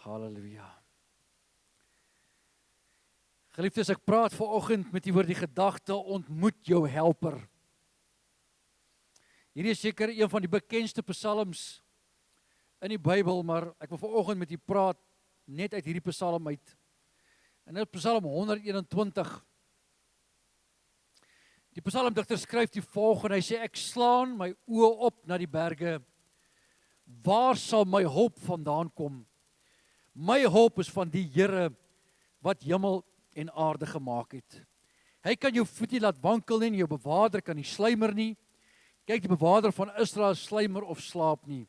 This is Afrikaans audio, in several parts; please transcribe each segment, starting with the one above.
Halleluja. Geliefdes, ek praat vanoggend met u oor die gedagte ontmoet jou helper. Hierdie is seker een van die bekendste psalms in die Bybel, maar ek wil vanoggend met u praat net uit hierdie psalm uit. En dit is Psalm 121. Die psalmdigter skryf die volgende, hy sê, ek slaan my oë op na die berge. Waar sal my hulp vandaan kom? My hulp is van die Here wat hemel en aarde gemaak het. Hy kan jou voet nie laat wankel nie, en jou bewaarder kan nie sluimer nie. Kyk, die bewaarder van Israel sluimer of slaap nie.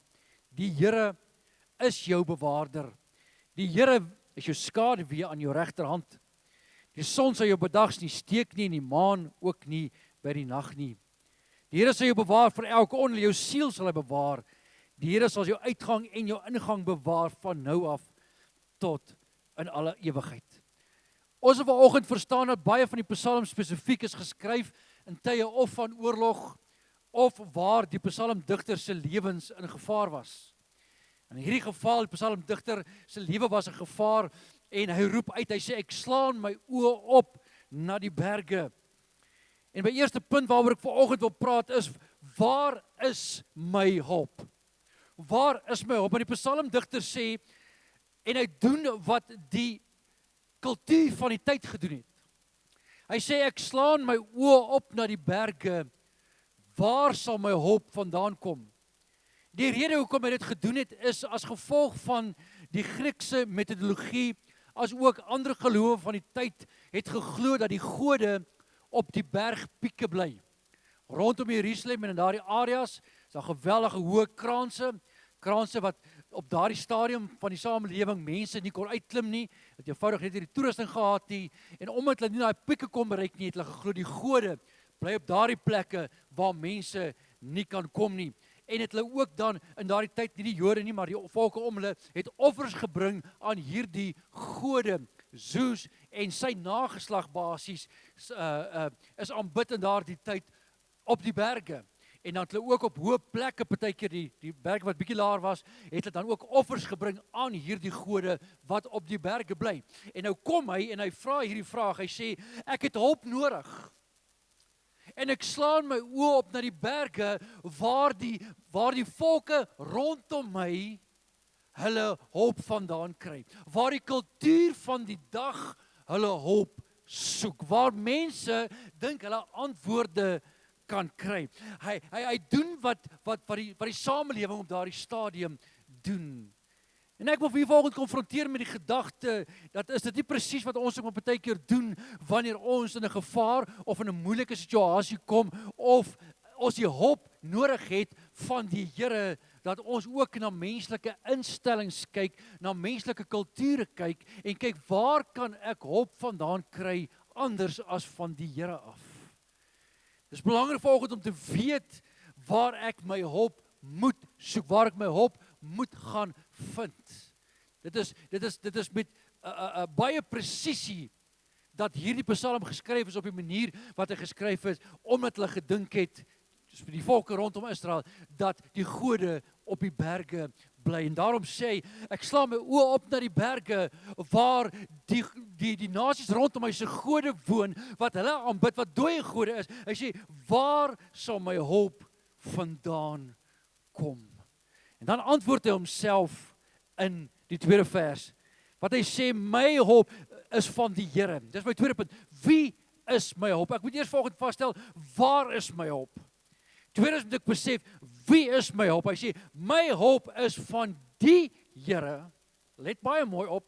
Die Here is jou bewaarder. Die Here is jou skaduwee aan jou regterhand. Die son sal jou bedags nie steek nie, en die maan ook nie by die nag nie. Die Here sal jou bewaar vir elke onheil, jou siel sal hy bewaar. Die Here sal jou uitgang en jou ingang bewaar van nou af tot in alle ewigheid. Ons het vanoggend verstaan dat baie van die psalms spesifiek is geskryf in tye of van oorlog of waar die psalmdigter se lewens in gevaar was. In hierdie geval, die psalmdigter se lewe was in gevaar en hy roep uit, hy sê, ek slaan my oë op na die berge. En my eerste punt waaroor ek vanoggend wil praat is, waar is my hulp? Waar is my hulp? En die psalmdigter sê, en hy doen wat die kultuur van die tyd gedoen het. Hy sê, ek slaan my oë op na die berge, waar sal my hulp vandaan kom? Die rede hoekom hy dit gedoen het, is as gevolg van die Griekse metodologie, as ook ander gelowe van die tyd, het geglo dat die gode op die bergpieke bly. Rondom Jerusalem en in daardie areas, is daar geweldige hoë kranse wat op daardie stadium van die samelewing mense nie kon uitklim nie, het eenvoudig net die toerusting gehad nie, en omdat hulle nie daai pieke kon bereik nie, het hulle geglo die gode bly op daardie plekke waar mense nie kan kom nie. En het hulle ook dan in daardie tyd, nie die Jode nie, maar die volke om hulle, het offers gebring aan hierdie gode, Zeus en sy nageslag basies is aanbid in daardie tyd op die berge. En dan het hulle ook op hoë plekke, partykeer die berge wat bietjie laer was, het hulle dan ook offers gebring aan hierdie gode wat op die berge bly. En nou kom hy en hy vra hierdie vraag, hy sê, ek het hulp nodig. En ek slaan my oë op na die berge waar die volke rondom my hulle hulp vandaan kry. Waar die kultuur van die dag hulle hulp soek. Waar mense dink hulle antwoorde kan kry. Hy doen wat die samelewing op daardie stadium doen. En ek wil vir volgende konfronteer met die gedagte, dat is dit nie presies wat ons ook baie keer doen, wanneer ons in 'n gevaar of in 'n moeilike situasie kom, of ons die hulp nodig het van die Here, dat ons ook na menslike instellings kyk, na menslike kulture kyk, en kyk, waar kan ek hulp vandaan kry, anders as van die Here af? Dit is belangrik vanoggend om te weet, waar ek my hulp moet soek, waar ek my hulp moet gaan vind. Dit is met baie presisie dat hierdie psalm geskryf is op die manier wat hy geskryf is, omdat hulle gedink het, vir die volke rondom Israel, dat die gode op die berge bly. En daarom sê hy, ek slaan my oë op na die berge, waar die nasies rondom my se gode woon, wat hulle aanbid, wat dooie gode is. Hy sê, waar sal my hulp vandaan kom? En dan antwoord hy homself in die tweede vers, wat hy sê, my hulp is van die Here. Dis my tweede punt, wie is my hulp? Ek moet eers volgende vasstel, waar is my hulp? Tweedens moet ek besef, wie is my hulp? Hy sê, my hulp is van die Here. Let baie mooi op.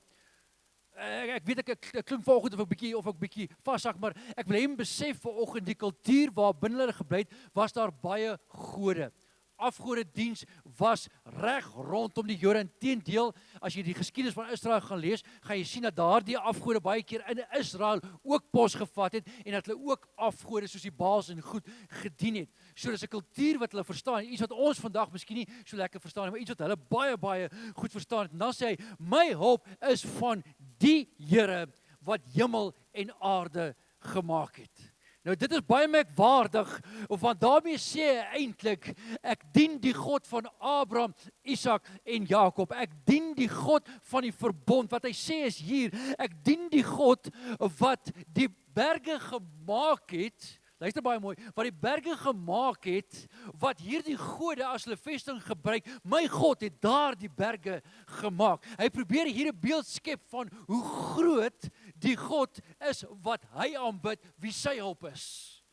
Ek weet ek klink volgende of ek bietjie vashak, maar ek wil hem besef vanoggend, die kultuur waar binne hulle gebly het, was daar baie gode. Afgodediens was reg rondom die Jode. Inteendeel, as jy die geskiedenis van Israel gaan lees, gaan jy sien dat daardie afgode baie keer in Israel ook pos gevat het, en dat hulle ook afgode soos die Baals en goed gedien het. So dis 'n kultuur wat hulle verstaan, iets wat ons vandag miskien nie so lekker verstaan, maar iets wat hulle baie, baie goed verstaan het. En dan sê hy, my hulp is van die Here wat hemel en aarde gemaak het. Nou dit is baie merkwaardig, want daarmee sê hy eintlik, ek dien die God van Abraham, Isak en Jakob. Ek dien die God van die verbond. Wat hy sê is hier, ek dien die God wat die berge gemaak het. Luister baie mooi, wat die berge gemaak het, wat hierdie gode as hulle vesting gebruik, my God het daar die berge gemaak. Hy probeer hier 'n beeld skep van hoe groot die God is wat hy aanbid, wie sy hulp is.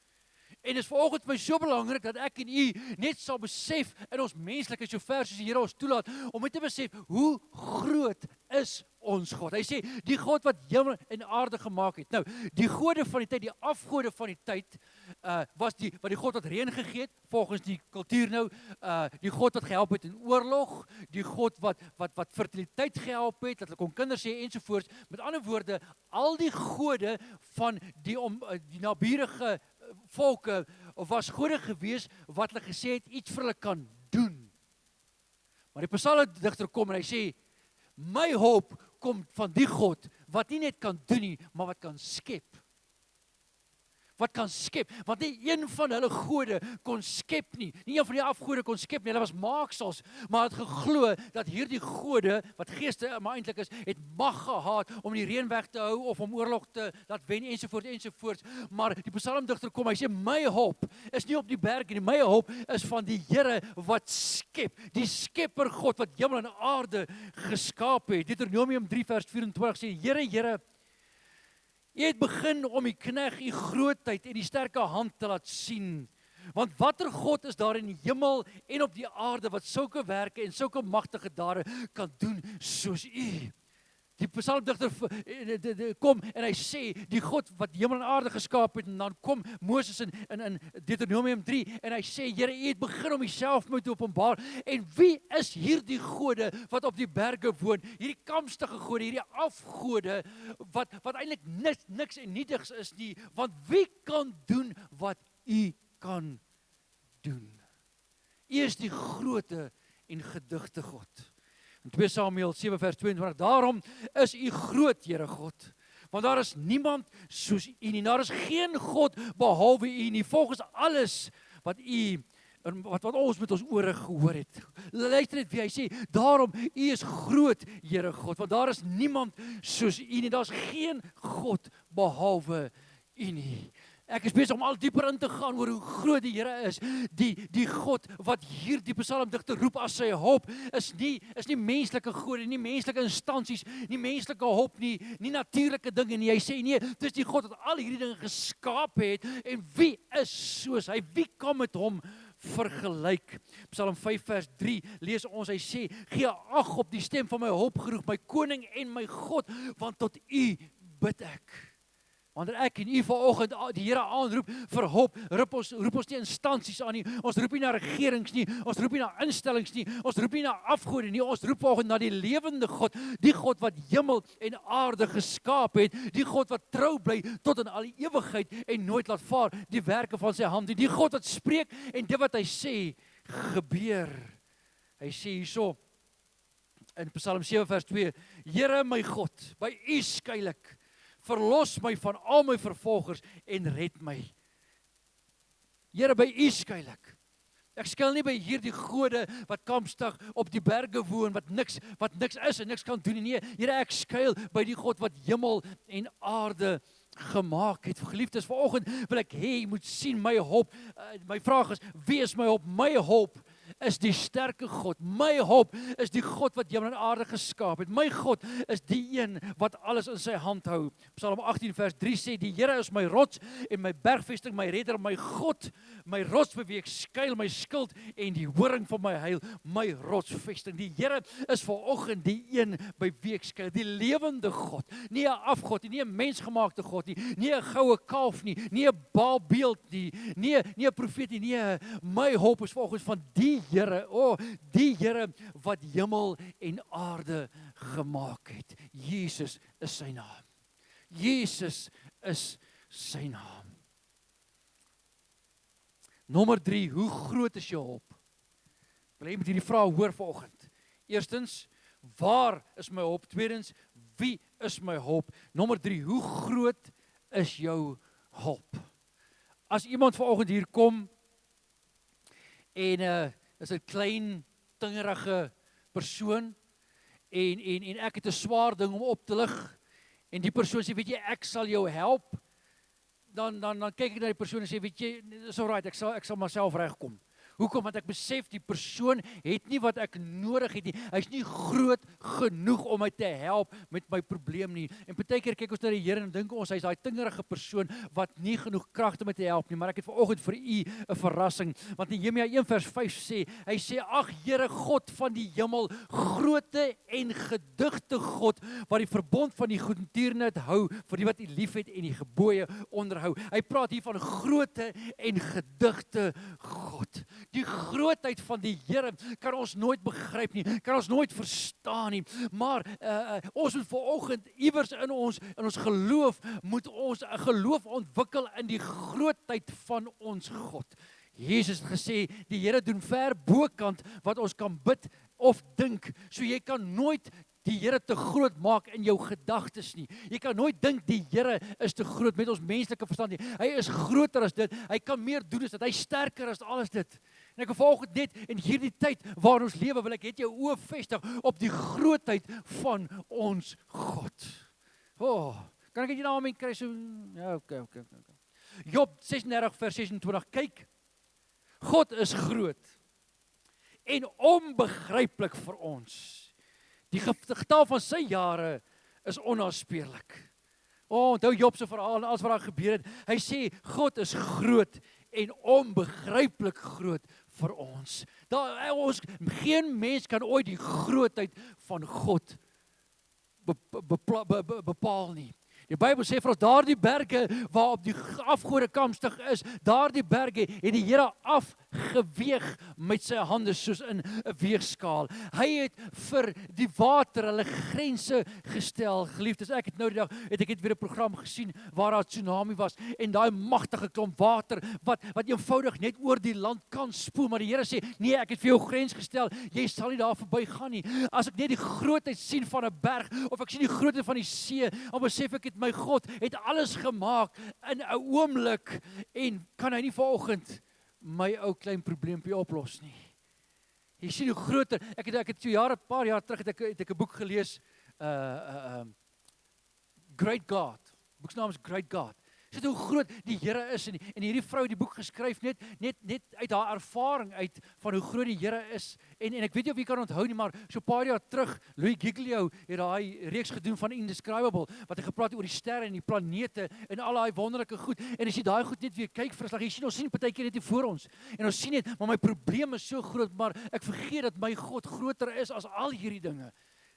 En is vanoggend vir my so belangrik dat ek en u net sal besef in ons menslikheid, so ver soos die Here ons toelaat, om net te besef hoe groot is ons God. Hy sê, die God wat hemel en aarde gemaak het. Nou, die gode van die tyd, die afgode van die tyd, was die God wat reën gegee het, volgens die kultuur nou, die God wat gehelp het in oorlog, die God wat fertiliteit gehelp het, dat hulle kon kinders hê ensovoorts. Met ander woorde, al die gode van die naburige volke was gode gewees wat hulle gesê het iets vir hulle kan doen. Maar die psalmdigter kom en hy sê, my hoop kom van die God wat nie net kan doen nie, maar wat kan skep. Wat kan skep, want nie een van hulle gode kon skep nie. Nie een van die afgode kon skep nie, hulle was maaksels, maar het geglo dat hierdie gode, wat geeste maar eintlik is, het mag gehad om die reën weg te hou, of om oorlog te laat wen, ensovoorts. Maar die psalmdigter kom, hy sê, my hoop is nie op die berge nie, my hoop is van die Here wat skep, die skepper God, wat hemel en aarde geskaap het. Deuteronomium 3 vers 24 sê, Here, U het begin om die knegg U grootheid en die sterke hand te laat sien. Want watter God is daar in die hemel en op die aarde wat sulke werke en sulke magtige dade kan doen soos U? Die psalmdigter kom en hy sê, die God wat hemel en aarde geskaap het, en dan kom Moses in Deuteronomium 3, en hy sê, Here, U het begin om Uself met te openbaar, en wie is hierdie gode wat op die berge woon, hierdie kamstige gode, hierdie afgode, wat eintlik niks en nietigs is nie, want wie kan doen wat U kan doen? U is die groote en gedigte God. In 2 Samuel 7 vers 22, daarom is U groot, Here God, want daar is niemand soos U nie, daar is geen God behalwe U nie, volgens alles wat ons met ons ore gehoor het. Luister net wie hy sê, daarom U is groot, Here God, want daar is niemand soos U nie, daar is geen God behalwe U nie. Ek is besig om al dieper in te gaan oor hoe groot die Here is. Die God wat hier die psalmdigter roep as sy hulp, is nie menslike gode, nie menslike instansies, nie menslike hulp nie, nie natuurlike dinge nie. Hy sê nee, dis die God wat al hierdie dinge geskaap het, en wie is soos hy? Wie kan met hom vergelyk? Psalm 5 vers 3 lees ons, hy sê, gee ag op die stem van my hulpgeroep, my koning en my God, want tot U bid ek. Wanneer ek en U vanoggend die Here aanroep vir hulp, roep ons nie instansies aan nie, ons roep nie na regerings nie, ons roep nie na instellings nie, ons roep nie na afgode nie, ons roep vanoggend na die lewende God, die God wat hemel en aarde geskaap het, die God wat trou bly tot in al die ewigheid en nooit laat vaar die werke van sy hand, die God wat spreek en dit wat hy sê, gebeur. Hy sê hierso in Psalm 7 vers 2, Here my God, by U skuil ek, verlos my van al my vervolgers en red my. Here, by U skuil ek. Ek skuil nie by hierdie gode wat kampstig op die berge woon, wat niks is en niks kan doen nie. Here, ek skuil by die God wat hemel en aarde gemaak het. Geliefdes, vanoggend wil ek hê jy moet sien my hulp. My vraag is, wie is my hulp? My hulp is die sterke God. My hulp is die God wat hemel en aarde geskaap het. My God is die een wat alles in sy hand hou. Psalm 18 vers 3 sê, die Here is my rots en my bergvesting, my redder, my God, my rots by wie ek skuil, my skild en die horing van my heil, my rotsvesting. Die Here is vanoggend die een by wie ek skuil, die lewende God, nie 'n afgod nie 'n mensgemaakte God nie, nie 'n goue kalf nie, nie 'n Baalbeeld nie, nie 'n profeet nie, nee, my hulp is vanoggend van die Here, die Here wat hemel en aarde gemaak het. Jesus is sy naam. Jesus is sy naam. Nommer 3, hoe groot is jou hulp? Ek wil hê jy moet hierdie vraag hoor vanoggend. Eerstens, waar is my hulp? Tweedens, wie is my hulp? Nommer 3, hoe groot is jou hulp? as iemand vanoggend hier kom en is 'n klein, tingerige persoon en ek het 'n swaar ding om op te lig en die persoon sê, weet jy, ek sal jou help, dan kyk ek na die persoon en sê, weet jy, dis alright, ek sal myself regkom. Hoekom? Want ek besef die persoon het nie wat ek nodig het nie. Hy's nie groot genoeg om my te help met my probleem nie. En partykeer kyk ons na die Here en dink ons hy's daai tingerige persoon wat nie genoeg krag het om my te help nie. Maar ek het vanoggend vir u 'n verrassing. Want Nehemia 1:5 sê, hy sê, ag Here God van die hemel, groote en gedigte God, wat die verbond van die goedertierenheid hou vir die wat u liefhet en die gebooie onderhou. Hy praat hier van groote en gedigte God. Die grootheid van die Here kan ons nooit begryp nie, kan ons nooit verstaan nie, maar ons moet vanoggend iewers in ons geloof, moet ons 'n geloof ontwikkel in die grootheid van ons God. Jesus het gesê, die Here doen ver bokant wat ons kan bid of dink, so jy kan nooit die Here te groot maak in jou gedagtes nie. Jy kan nooit dink die Here is te groot met ons menslike verstand nie. Hy is groter as dit. Hy kan meer doen as dit. Hy is sterker as alles dit. En ek vanoggend net in hierdie tyd waar ons lewe, wil ek het jou oë vestig op die grootheid van ons God. Kan ek dit nou aan kry so? Ja, okay. Job 36:26. Kyk, God is groot en onbegryplik vir ons. Die getal van sy jare is onnaspeurlik. Onthou Job se verhaal en alles wat daar gebeur het. Hy sê God is groot en onbegryplik groot vir ons. Geen mens kan ooit die grootheid van God bepaal nie. Die Bybel sê vir ons, daardie berge waarop die afgode kampstig is, daardie berge het die Here afgeweeg met sy hande soos in 'n weegskaal. Hy het vir die water hulle grense gestel. Geliefdes, ek het nou die dag het weer 'n program gesien waar daar 'n tsunami was en daai magtige klomp water wat eenvoudig net oor die land kan spoel, maar die Here sê, nee, ek het vir jou grens gestel. Jy sal nie daar verbygaan nie. As ek net die grootheid sien van 'n berg of ek sien die grootheid van die see, dan besef ek my God het alles gemaak in 'n oomblik en kan hy nie vanoggend my ou klein probleempie oplos nie. Jy sien hoe groter. Ek het 'n paar jaar terug het ek 'n boek gelees, Great God. Die boek se naam is Great God. Sien hoe groot die Here is en hierdie vrou het die boek geskryf net uit haar ervaring uit van hoe groot die Here is. En ek weet nie of jy kan onthou nie, maar so 'n paar jaar terug, Louis Giglio het daai reeks gedoen van Indescribable, wat hy gepraat het oor die sterre en die planete en al daai wonderlike goed. En as jy daai goed net weer kyk, jy sien ons sien partykeer net hier voor ons. En ons sien net, maar my probleem is so groot, maar ek vergeet dat my God groter is as al hierdie dinge.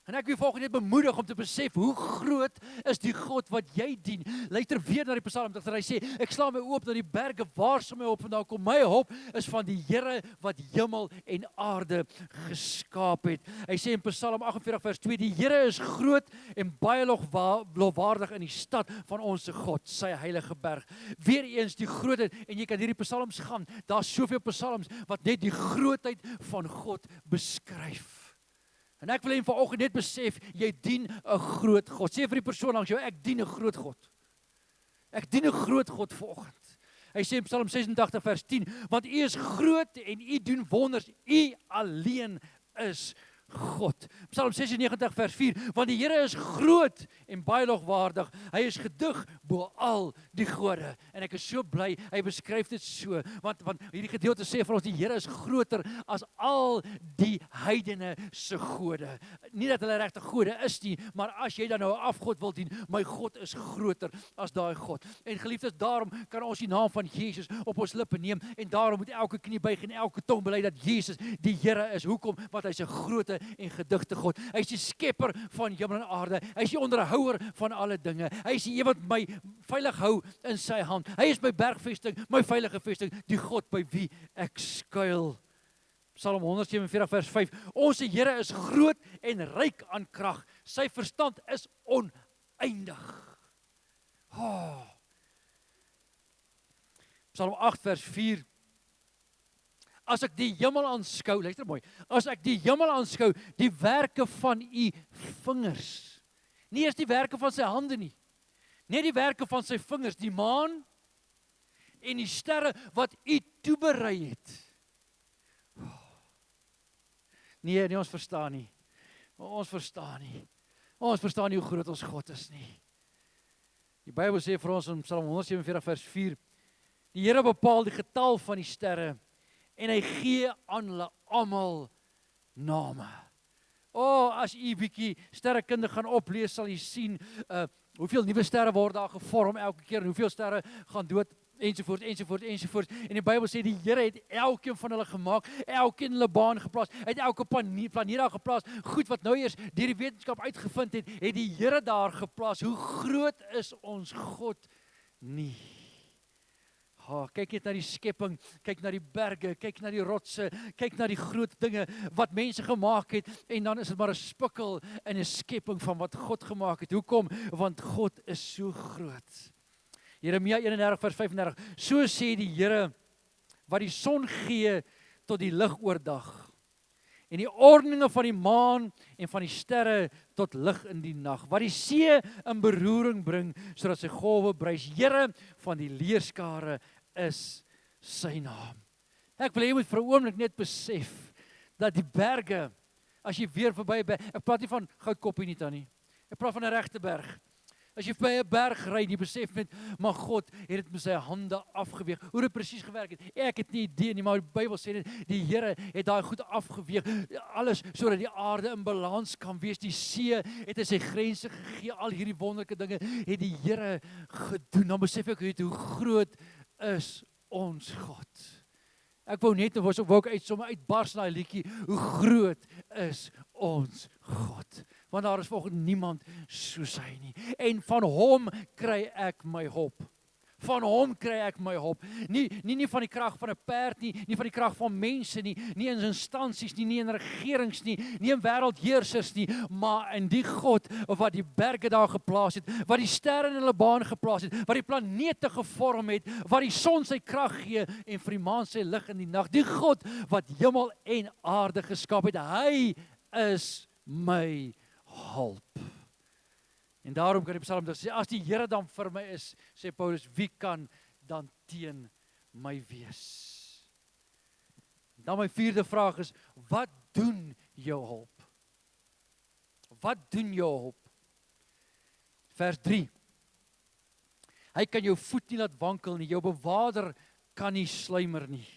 En ek wil volgens net bemoedig om te besef hoe groot is die God wat jy dien. Luister weer na die Psalm, dat hy sê, ek slaan my oop na die berge, waar sal my hulp vandaan kom? My hulp is van die Here wat hemel en aarde geskaap het. Hy sê in Psalm 48:2, die Here is groot en baie lofwaardig in die stad van ons God, sy heilige berg. Weereens die grootheid, en jy kan hierdie psalms gaan, daar's soveel psalms wat net die grootheid van God beskryf. En ek wil hê vanoggend net besef, jy dien 'n groot God. Sê vir die persoon langs jou, ek dien 'n groot God. Ek dien 'n groot God vanoggend. Hy sê in Psalm 86:10, want U is groot en U doen wonders. U alleen is God. Psalm 96:4, want die Here is groot en baie lofwaardig. Hy is gedig bo al die gode. En ek is so bly, hy beskryf dit so, want hierdie gedeelte sê vir ons, die Here is groter as al die heidene se gode. Nie dat hulle regte gode is nie, maar as jy dan nou 'n afgod wil dien, my God is groter as daai God. En geliefdes, daarom kan ons die naam van Jesus op ons lippe neem, en daarom moet elke knie buig en elke tong bely dat Jesus die Here is. Hoekom? Want hy is 'n groot en gedigte God. Hy is die skepper van hemel en aarde. Hy is die onderhouer van alle dinge. Hy is die een wat my veilig hou in sy hand. Hy is my bergvesting, my veilige vesting, die God by wie ek skuil. Psalm 147:5. Ons Here is groot en ryk aan krag. Sy verstand is oneindig. Psalm 8:4. As ek die hemel aanskou, luister mooi, as ek die hemel aanskou, die werke van U vingers. Nie eers die werke van sy hande nie. Net die werke van sy vingers, die maan en die sterre wat U toeberei het. Nee, ons verstaan nie. Ons verstaan nie. Ons verstaan nie hoe groot ons God is nie. Die Bybel sê vir ons in Psalm 147 vers 4, die Here bepaal die getal van die sterre en hy gee aan hulle almal name. As u bietjie sterrekunde gaan oplees, sal jy sien hoeveel nuwe sterre word daar gevorm elke keer en hoeveel sterre gaan dood ensovoorts, ensovoorts, ensovoorts. En die Bybel sê die Here het elkeen van hulle gemaak, elkeen in hulle baan geplaas, het elke planeet daar geplaas. Goed wat nou eers deur die wetenskap uitgevind het, het die Here daar geplaas. Hoe groot is ons God nie? Kyk net na die skepping, kyk na die berge, kyk na die rotse, kyk na die groot dinge wat mense gemaak het, en dan is dit maar 'n spikkel in 'n skepping van wat God gemaak het. Hoekom? Want God is so groot. Jeremia 31 vers 35, so sê die Here, wat die son gee tot die lig oordag, en die ordeninge van die maan en van die sterre tot lig in die nag, wat die see in beroering bring, sodat sy golwe bruis. Here van die leerskare is sy naam. Ek wil hê jy moet vir 'n oomblik net besef, dat die berge, as jy weer verby, ek praat nie van Goudkoppie nie, Tannie, ek praat van 'n regte berg. As jy by 'n berg ry, jy besef net, maar God het dit met sy hande afgeweeg. Hoe dit presies gewerk het, ek het nie idee nie, maar die Bybel sê net, die Here het daai goed afgeweeg, alles sodat die aarde in balans kan wees. Die see het sy grense gegee, al hierdie wonderlike dinge het die Here gedoen. Dan besef ek hoe groot is ons God. Ek wou net wou ek sommer uitbars na 'n liedjie, hoe groot is ons God. Want daar is volgens niemand soos hy nie. En van hom kry ek my hoop. Van hom kry ek my hoop. Nie van die krag van 'n perd nie, nie van die krag van mense nie, nie in instansies nie, nie in regerings nie, nie in wêreldheersers nie, maar in die God wat die berge daar geplaas het, wat die sterre in hulle baan geplaas het, wat die planete gevorm het, wat die son sy krag gee en vir die maan sy lig in die nag. Die God wat hemel en aarde geskep het, hy is my hulp. En daarom kan die Psalm sê, as die Here dan vir my is, sê Paulus, wie kan dan teen my wees? Dan my vierde vraag is, wat doen jou hulp? Wat doen jou hulp? Vers 3. Hy kan jou voet nie laat wankel nie, jou bewaarder kan nie sluimer nie.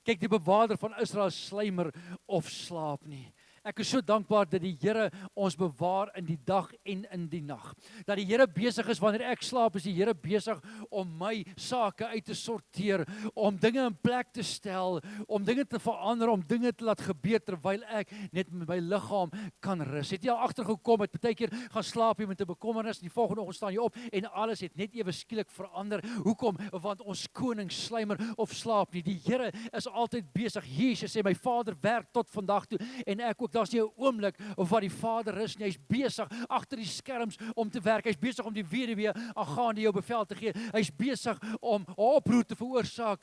Kyk, die bewaarder van Israel sluimer of slaap nie. Ek is so dankbaar dat die Here ons bewaar in die dag en in die nag. Dat die Here besig is wanneer ek slaap, is die Here besig om my sake uit te sorteer, om dinge in plek te stel, om dinge te verander, om dinge te laat gebeur terwyl ek net met my liggaam kan rus. Het jy al agtergekom het baie keer gaan slaap jy met 'n bekommernis en die volgende oggend staan jy op en alles het net ewe skielik verander. Hoekom? Want ons koning sluimer of slaap nie. Die Here is altyd besig. Jesus sê my Vader werk tot vandag toe en ek ook. Daar's nie 'n oomblik wat die Vader is nie. Hy's besig agter die skerms om te werk. Hy's besig om die weduwee aangaande jou bevel te gee. Hy's besig om 'n oproer te veroorsaak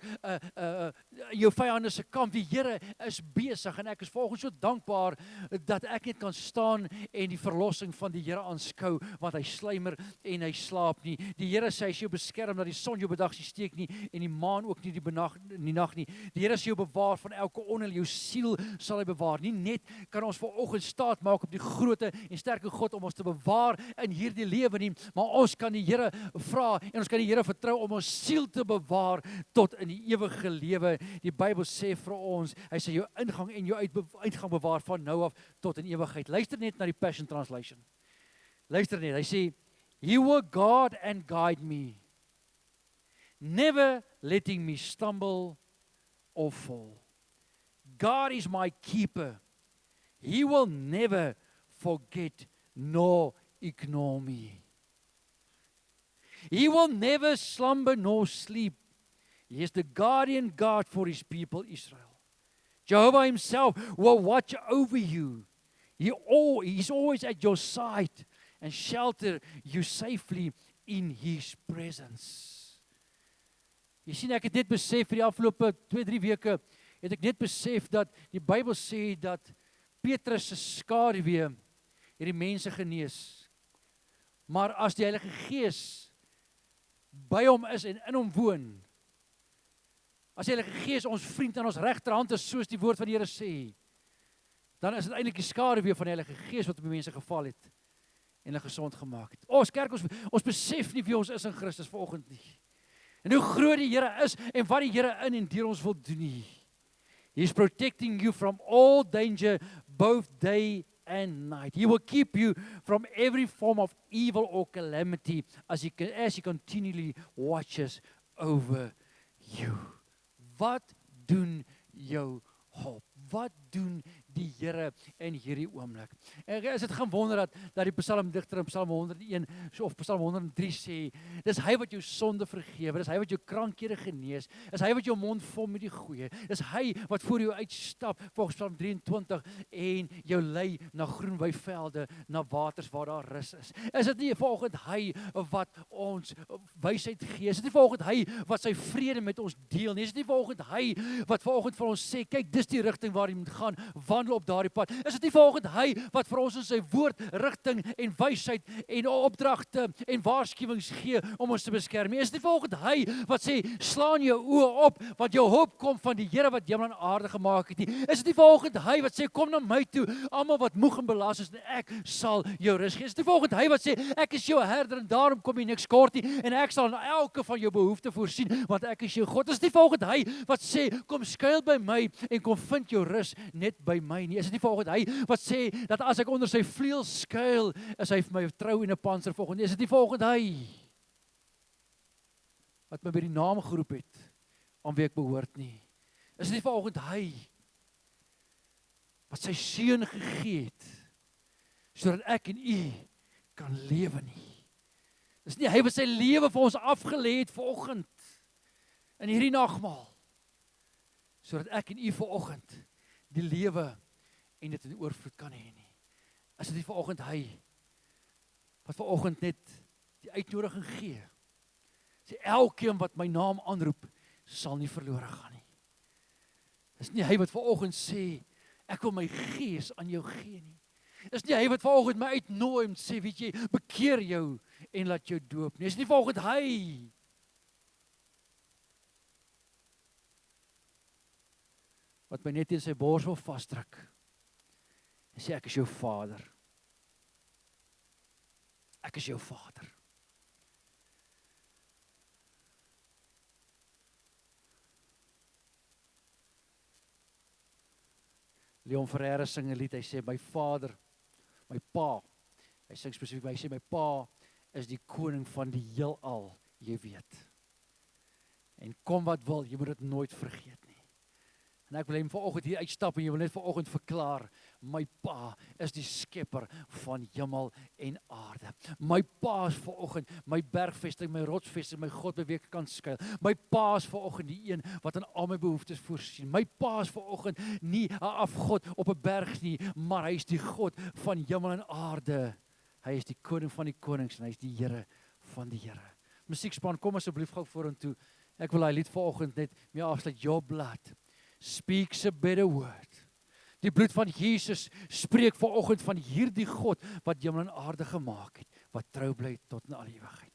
jou vyande se kamp. Die Here is besig en ek is volgens so dankbaar dat ek net kan staan en die verlossing van die Here aanskou, want hy sluimer en hy slaap nie. Die Here sê hy sal jou beskerm dat die son jou bedag nie steek nie en die maan ook nie die nag nie. Die Here sal jou bewaar van elke onheil. Jou siel sal hy bewaar. Nie net kan ons vanoggend staat maak op die groote en sterke God om ons te bewaar in hierdie lewe nie, maar ons kan die Here vra en ons kan die Here vertrou om ons siel te bewaar tot in die ewige lewe. Die Bybel sê vir ons, hy sê jou ingang en jou uitgang bewaar van nou af tot in ewigheid. Luister net na die Passion Translation. Luister net, hy sê, He will guard and guide me, never letting me stumble or fall. God is my keeper. He will never forget nor ignore me. He will never slumber nor sleep. He is the guardian God for his people Israel. Jehovah himself will watch over you. He's always at your side and shelter you safely in his presence. Jy sien, ek het net besef vir die afgelope 2-3 weke, het ek net besef dat die Bybel sê dat Petrus se skaduwee het die mense genees. Maar as die Heilige Gees by hom is en in hom woon, As die Heilige Gees ons vriend aan ons regterhand is, soos die woord van die Here sê, dan is dit eintlik die skaduwee van die Heilige Gees wat op die mense geval het en hulle gesond gemaak het. Ons kerk, ons besef nie wie ons is in Christus vanoggend nie. En hoe groot die Here is en wat die Here in en deur ons wil doen nie. He is protecting you from all danger, both day and night. He will keep you from every form of evil or calamity as he continually watches over you. Wat doen jou hoop? Wat doen die Here in hierdie oomblik? En is dit gaan wonder dat die psalmdigter in Psalm 101 of Psalm 103 sê, dis hy wat jou sonde vergewe, dis hy wat jou krankhede genees, is hy wat jou mond vol met die goeie, dis hy wat voor jou uitstap volgens Psalm 23 en jou lei na groen weivelde, na waters waar daar rus is. Is dit nie vanoggend hy wat ons wysheid gee? Is dit nie vanoggend hy wat sy vrede met ons deel nie? Is dit nie vanoggend hy wat vanoggend vir ons sê, kyk, dis die rigting waar jy moet gaan, wandel op daardie pad. Is dit nie vanoggend hy wat vir ons in sy woord rigting en wysheid en opdragte en waarskuwings gee om ons te beskerm? Is dit nie vanoggend hy wat sê, slaan jou oë op, want jou hoop kom van die Here wat hemel en aarde gemaak het nie? Is dit nie vanoggend hy wat sê, kom na my toe, almal wat moeg en belas is, en ek sal jou rus gee? Is dit nie vanoggend hy wat sê, ek is jou herder en daarom kom jy niks kort nie, en ek sal aan elke van jou behoefte voorsien, want ek is jou God? Is dit nie vanoggend hy wat sê, kom skuil by my en kom vind jou rus net by my nie? Is dit nie vanoggend hy wat sê, dat as ek onder sy vleuel skuil, is hy vir my trou en 'n panser vanoggend? Is dit nie vanoggend hy wat my by die naam geroep het, aan wie ek behoort nie? Is dit nie vanoggend hy wat sy seun gegee het, sodat ek en u kan lewe nie? Is nie hy wat sy lewe vir ons afgelê het vanoggend, in hierdie nagmaal, sodat ek en u vanoggend die lewe en dit in oorvloed kan hê nie? Is dit nie vanoggend hy wat vanoggend net die uitnodiging gee, sê elkeen wat my naam aanroep sal nie verlore gaan nie? Is nie hy wat vanoggend sê, ek wil my gees aan jou gee nie? Is nie hy wat vanoggend my uitnooi en sê, weet jy, bekeer jou en laat jou doop nie? Is nie vanoggend hy wat my net in sy bors wil vasdruk en sê, ek is jou Vader. Ek is jou Vader. Leon Ferreira sing 'n lied, hy sê, my Vader, my Pa, hy sing spesifiek, hy sê, my Pa is die koning van die heelal, jy weet. En kom wat wil, jy moet dit nooit vergeet nie. En ek wil hom vanoggend hier uitstap en jy wil net vanoggend verklaar, my Pa is die skepper van hemel en aarde. My Pa is vanoggend my bergvesting, my rotsvesting, my God by wie ek kan skuil. My Pa is vanoggend die een wat aan al my behoeftes voorsien. My Pa is vanoggend nie 'n afgod op 'n berg nie, maar hy is die God van hemel en aarde. Hy is die koning van die konings en hy is die Here van die Here. Musiekspan, kom asseblief gou vorentoe. Ek wil hy lied vanoggend net mee afsluit. Your blood speaks a better word. Die bloed van Jesus spreek vanoggend van hierdie God wat hemel en aarde gemaak het, wat trou bly tot in alle ewigheid.